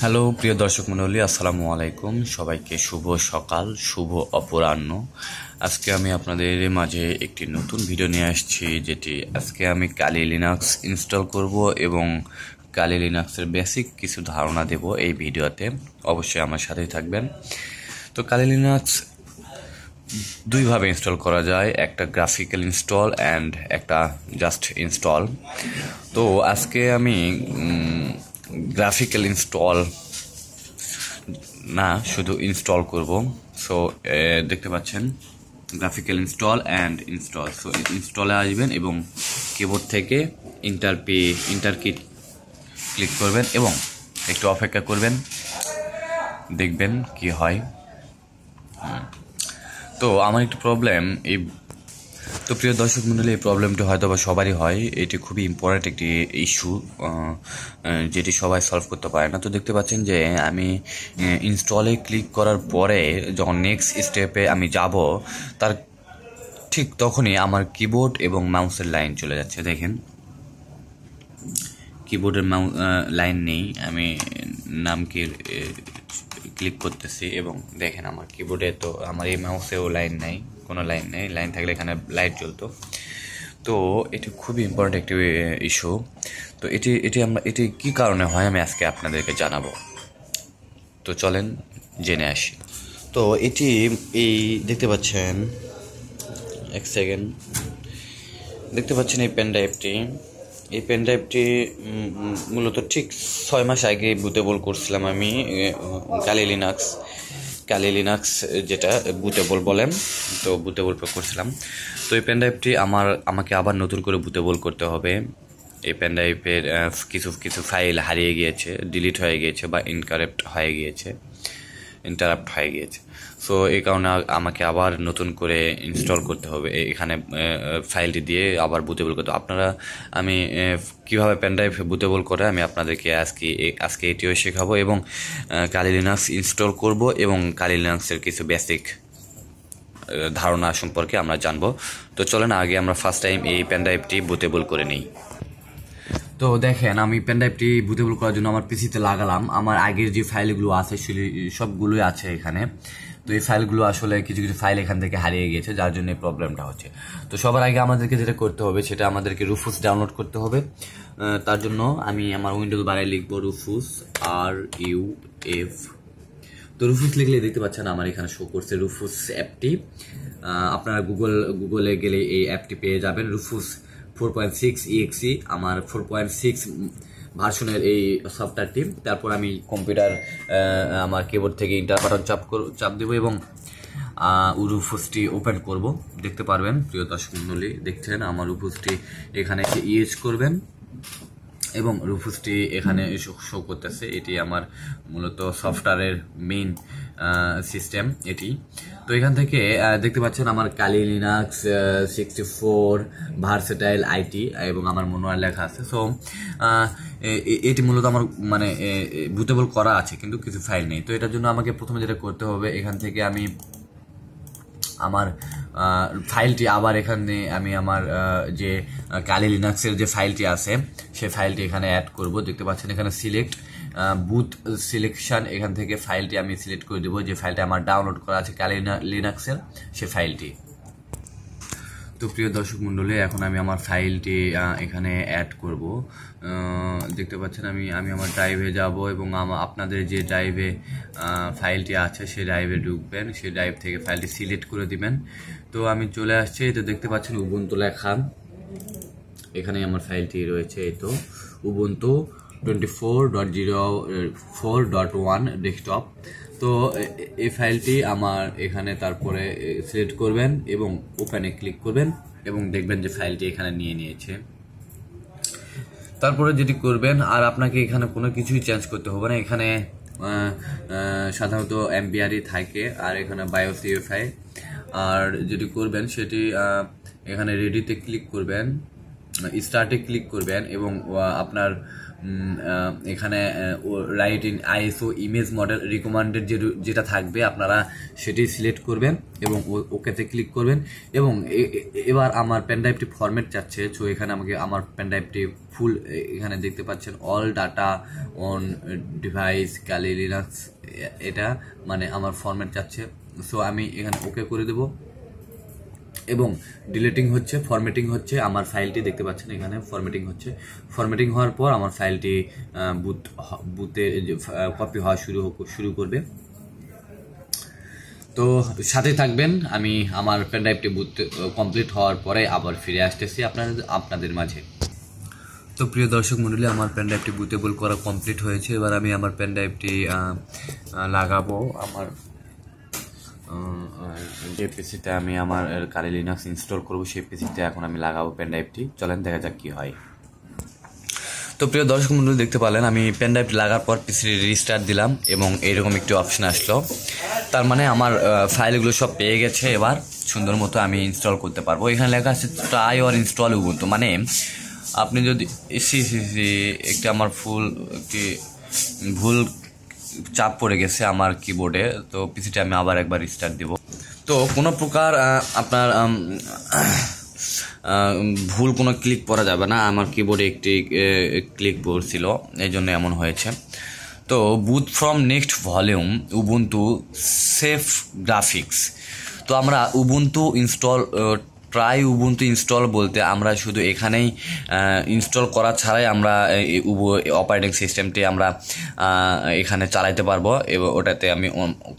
Hello প্রিয় দর্শক মণ্ডলী, আসসালামু আলাইকুম। সবাইকে শুভ সকাল, শুভ অপরাহ্ন। আজকে আমি আপনাদের মাঝে একটি নতুন ভিডিও নিয়ে আসছি, যেটি আজকে আমি কালি লিনাক্স ইনস্টল করব এবং কালি লিনাক্সের বেসিক কিছু ধারণা দেব এই ভিডিওতে। অবশ্যই আমার সাথেই থাকবেন। তো কালি লিনাক্স দুইভাবে ইনস্টল করা যায়, একটা গ্রাফিক্যাল ইনস্টল অ্যান্ড একটা জাস্ট ইনস্টল। তো আজকে আমি গ্রাফিক্যাল ইনস্টল না, শুধু ইনস্টল করব। সো দেখতে পাচ্ছেন graphical install and install. So ইনস্টলে আসবেন এবং কিবোর্ড থেকে ইন্টার কি ক্লিক করবেন এবং একটু অপেক্ষা করবেন, দেখবেন কি হয়। তো আমার একটু প্রবলেম এই তো প্রিয় দর্শক মণ্ডলী, এই প্রবলেমটি হয়তো বা সবারই হয়। এটি খুবই ইম্পর্ট্যান্ট একটি ইস্যু, যেটি সবাই সলভ করতে পারে না। তো দেখতে পাচ্ছেন যে আমি ইনস্টলে ক্লিক করার পরে যখন নেক্সট স্টেপে আমি যাব, তার ঠিক তখনই আমার কিবোর্ড এবং মাউসের লাইন চলে যাচ্ছে। দেখেন, কিবোর্ডের লাইন নেই। আমি নামকে ক্লিক করতেছি এবং দেখেন আমার কিবোর্ডে, তো আমার এই মাউসেও লাইন নাই, কোনো লাইন নেই। লাইন থাকলে এখানে লাইট জ্বলতো। তো এটি খুবই ইম্পর্ট্যান্ট একটি ইস্যু। তো এটি কী কারণে হয় আমি আজকে আপনাদেরকে জানাবো। তো চলেন জেনে আসি। তো এই দেখতে পাচ্ছেন, এক সেকেন্ড, দেখতে পাচ্ছেন এই পেন ড্রাইভটি মূলত ঠিক 6 মাস আগে বুটেবল করছিলাম আমি। কালি লিনাক্স যেটা বুটেবল বলেন, তো বুটেবল করছিলাম। তো এই পেন ড্রাইভটি আমাকে আবার নতুন করে বুটেবল করতে হবে। এই পেন ড্রাইভের কিছু ফাইল হারিয়ে গিয়েছে, ডিলিট হয়ে গিয়েছে বা ইনকারাপ্ট হয়ে গিয়েছে। সো এই কারণে আমাকে আবার নতুন করে ইনস্টল করতে হবে। এখানে ফাইলটি দিয়ে আবার বুটেবল করতে হবে। আমি কীভাবে পেনড্রাইভ বুটেবল করে আমি আপনাদেরকে আজকে এটিও শেখাবো এবং কালি লিনাক্স ইনস্টল করব এবং কালি লিনাক্সের কিছু বেসিক ধারণা সম্পর্কে আমরা জানবো। তো চলেন আগে আমরা ফার্স্ট টাইম এই পেনড্রাইভটি বুটেবল করে নিই। তো দেখেন, আমি পেনড্রাইভটি বুটেবল করার জন্য আমার পিসিতে লাগালাম। আমার আগের যে ফাইলগুলো আছে সবগুলোই আছে এখানে। তো এই ফাইলগুলো আসলে কিছু ফাইল এখান থেকে হারিয়ে গিয়েছে, যার জন্য এই প্রবলেমটা হচ্ছে। তো সবার আগে আমাদেরকে যেটা করতে হবে, সেটা আমাদেরকে রুফুস ডাউনলোড করতে হবে। তার জন্য আমি আমার উইন্ডোজ বারে লিখবো রুফুস, RUF। তো রুফুস লিখলে দেখতে পাচ্ছেন আমার এখানে শো করছে রুফুস অ্যাপটি। আপনারা গুগলে গেলে এই অ্যাপটি পেয়ে যাবেন। রুফুস 4.6 EXE, আমার 4.6 ভার্সনের এই সফটওয়্যারটি। তারপর আমি আমার কিবোর্ড থেকে ইন্টার বাটন চাপ দেবো এবং রুফুসটি ওপেন করব। দেখতে পারবেন প্রিয় দর্শক মণ্ডলী, দেখছেন আমার রুফুসটি এখানে ইউজ করবেন এবং রুফুসটি এখানে শো করতেছে। এটি আমার মূলত সফটওয়্যারের মেইন সিস্টেম এটি। তো এখান থেকে দেখতে পাচ্ছেন আমার কালি লিনাক্স 64 ভার্সেটাইল আইটি এবং আমার ম্যানুয়াল লেখা আছে। সো এটি মূলত আমার বুটেবল করা আছে, কিন্তু কিছু ফাইল নেই। তো এটার জন্য আমাকে প্রথমে যেটা করতে হবে, এখান থেকে আমি আমার ফাইলটি আবার এখানে আমি আমার যে কালি লিনাক্সের যে ফাইলটি আছে সেই ফাইলটি এখানে অ্যাড করব। দেখতে পাচ্ছেন এখানে বুট সিলেকশন, এখান থেকে ফাইলটি আমি সিলেক্ট করে দেবো, যে ফাইলটা আমার ডাউনলোড করা আছে কালি লিনাক্সের সেই ফাইলটি। তো প্রিয় দর্শক মণ্ডলী, এখন আমি আমার ফাইলটি এখানে অ্যাড করব। দেখতে পাচ্ছেন আমি আমার ড্রাইভে যাব এবং আপনাদের যে ড্রাইভে ফাইলটি আছে সেই ড্রাইভে ঢুকবেন, সেই ড্রাইভ থেকে ফাইলটি সিলেক্ট করে দিবেন। তো আমি চলে আসছি, তো দেখতে পাচ্ছেন উবুন্টু লেখা, এখানে আমার ফাইলটি রয়েছে। এই তো উবুন্টু 24.04.1 ডেস্কটপ। তো এই ফাইলটি আমার এখানে তারপরে সিলেক্ট করবেন এবং ওপেনে ক্লিক করবেন এবং দেখবেন যে ফাইলটি এখানে নিয়ে নিয়েছে। তারপরে যেটি করবেন, আর আপনাকে এখানে কোনো কিছুই চেঞ্জ করতে হবে না। এখানে সাধারণত এমবিআরই থাকে, আর এখানে বায়োস UEFI। আর যেটি করবেন সেটি এখানে রেডিতে ক্লিক করবেন, স্টার্টে ক্লিক করবেন এবং আপনার এখানে right in ISO image model recommended যেটা থাকবে আপনারা সেটি সিলেক্ট করবেন এবং ওকেতে ক্লিক করবেন। এবং এবার আমার পেনড্রাইভটি ফরম্যাট চাচ্ছে, সো এখানে আমাকে আমার পেনড্রাইভটি ফুল এখানে দেখতে পাচ্ছেন all data on device Kali Linux, এটা মানে আমার ফরম্যাট চাচ্ছে। সো আমি এখানে ওকে করে দেব এবং ডিলিটিং হচ্ছে, ফরম্যাটিং হচ্ছে। আমার ফাইলটি দেখতে পাচ্ছেন এখানে ফরম্যাটিং হচ্ছে। ফরম্যাটিং হওয়ার পর আমার ফাইলটি বুতে কপি হওয়া শুরু করবে। তো সাথে থাকবেন, আমি আমার পেনড্রাইভটি বুট কমপ্লিট হওয়ার পরে আবার ফিরে আসতেছি আপনাদের মাঝে। তো প্রিয় দর্শক মণ্ডলী, আমার পেনড্রাইভটি বুটেবল করা কমপ্লিট হয়েছে। এবার আমি আমার পেনড্রাইভটি লাগাবো। আমার যে পিসিতে আমি আমার কালি লিনাক্স ইনস্টল করব সেই পিসিতে এখন আমি লাগাবো পেনড্রাইভটি। চলেন দেখা যাক কি হয়। তো প্রিয় দর্শক মণ্ডলী, দেখতে পারলেন আমি পেনড্রাইভটি লাগার পর পিসি রিস্টার্ট দিলাম এবং এরকম একটি অপশন আসলো। তার মানে আমার ফাইলগুলো সব পেয়ে গেছে। এবার সুন্দর মতো আমি ইনস্টল করতে পারবো। এখানে লেখা আছে ট্রাই অর ইনস্টল উবুন্টু, মানে আপনি যদি একটি আমার একটি ভুল চাপ পড়ে গেছে আমার কিবোর্ডে, তো পিসিটা আমি আবার একবার রিস্টার্ট দিব। তো কোনো প্রকার আপনার ভুল কোনো ক্লিক করা যাবে না। আমার কিবোর্ডে একটি ক্লিক পড়ছিল, এই জন্য এমন হয়েছে। তো boot from next volume Ubuntu safe graphics. তো আমরা Ubuntu install try Ubuntu install বলতে আমরা শুধু এখানেই ইনস্টল করা ছাড়াই আমরা অপারেটিং সিস্টেমটি আমরা এখানে চালাইতে পারবো এবং ওটাতে আমি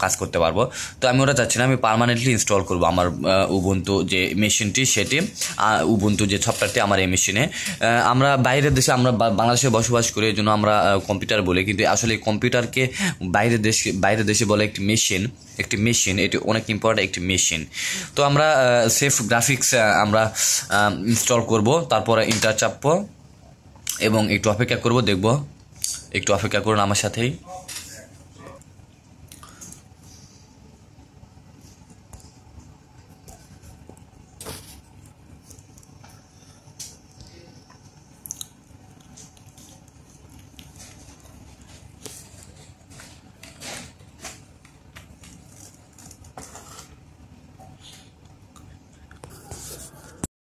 কাজ করতে পারবো। তো আমি ওটা চাচ্ছি না, আমি পার্মানেন্টলি ইনস্টল করবো আমার উবুন্টু যে মেশিনটি, সেটি উবুন্টু যে সফটওয়্যারটি আমার এই মেশিনে। আমরা বাইরের দেশে, আমরা বাংলাদেশে বসবাস করি, এই জন্য আমরা কম্পিউটার বলি, কিন্তু আসলে কম্পিউটারকে বাইরের দেশে বলে একটি মেশিন, এটি অনেক ইম্পর্টেন্ট একটি মেশিন। তো আমরা সেফ গ্রাফিক্স আমরা ইনস্টল করব, তারপরে ইন্টার চাপবো এবং একটু অপেক্ষা করব, দেখব। একটু অপেক্ষা করুন আমার সাথেই।